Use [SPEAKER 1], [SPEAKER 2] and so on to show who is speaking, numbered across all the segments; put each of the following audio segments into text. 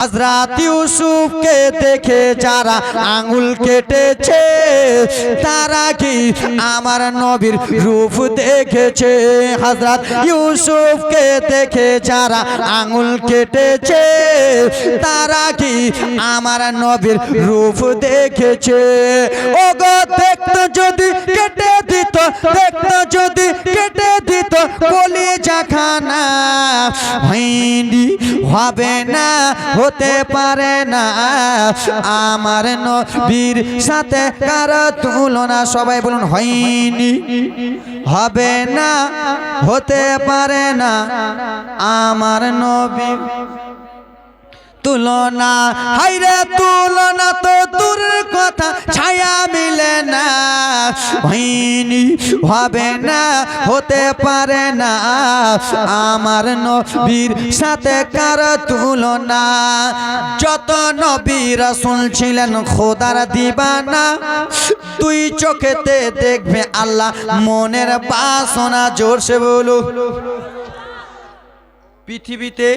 [SPEAKER 1] হযরত ইউসুফকে দেখে যারা আঙ্গুল কেটেছে তারা কি আমার নবীর রূপ দেখেছে। হযরত ইউসুফকে দেখে যারা আঙ্গুল কেটেছে তারা কি আমার নবীর রূপ দেখেছে। ওগো দেখতো যদি কেটে দিত, দেখতো যদি কেটে দিত কলিজাখানা, হয়নি হবে না হতে পারে না আমার নবীর সাথে কারো তুলনা। সবাই বলুন হয়নি হবে না হতে পারে না আমার নবীর তুলনা। হায়রে তুলনা তো দূর কথা, ছায়া মিলে না, হয়নি হবে না হতে পারে না আমার নবীর সাথে কার তুলনা। যত নবী রাসূল ছিলেন খোদার দিবানা, তুই চোখেতে দেখবে আল্লাহ মনের বাসনা। জোরসে বলো। পৃথিবীতে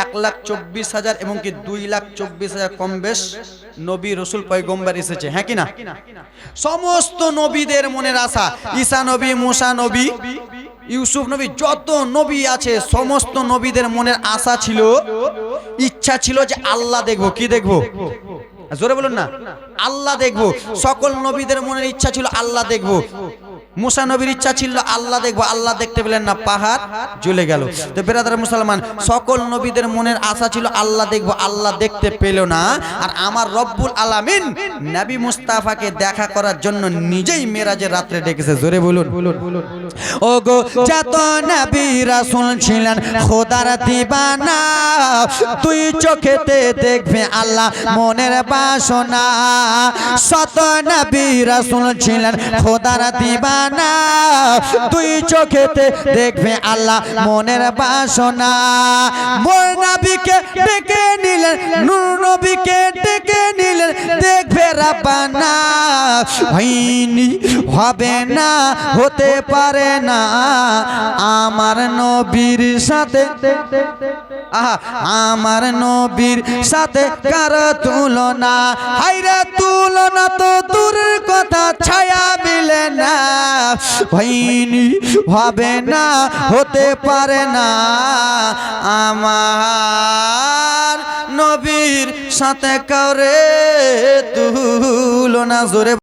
[SPEAKER 1] 1,24,000 এবং কি 2,24,000 কম বেশ নবী রসুল পয়গম্বর এসেছে, হ্যাঁ কি না? সমস্ত নবীদের মনের আশা, ঈসা নবী, মুসা নবী, ইউসুফ নবী, যত নবী আছে সমস্ত নবীদের মনের আশা ছিল, ইচ্ছা ছিল যে আল্লাহ দেখবো। কি দেখবো? জোরে বলুন না। আল্লাহ দেখবো। সকল নবীদের মনের ইচ্ছা ছিল আল্লাহ দেখবো। মুসা নবীর ইচ্ছা ছিল আল্লাহ দেখবো, আল্লাহ দেখতে পেলেন না, পাহাড় জ্বলে গেল। তো বেরাদার মুসলমান, সকল নবীদের মনের আশা ছিল আল্লাহ দেখবো, আল্লাহ দেখতে পেল না। আর আমার রব্বুল আলামিন নবী মুস্তাফাকে দেখা করার জন্য নিজেই মেরাজের রাত্রে ডেকেছে। জোরে বলুন। ওগো যত নবী রাসূল ছিলেন খোদার দিবানা, তুই চোখেতে দেখবে আল্লাহ মনের বাসনা। শত নবী রাসূল ছিলেন খোদার দিবানা, তুই চোখেতে দেখবে আল্লাহ মনের বাসনা। মোর নবীকে ডেকে নিলেন, নূর নবীকে ডেকে নিলেন, দেখবে রাব্বানা, হয়নি হবে না হতে পারে না আমার নবীর সাথে, আহা আমার নবীর সাথে কার তুলনা। হায়রে তুলনা তো দূরের কথা, ছায়া মিলে না, হয়নি হবে না হতে পারে না আমার নবীর সাথে কারে তুলনা। জোরে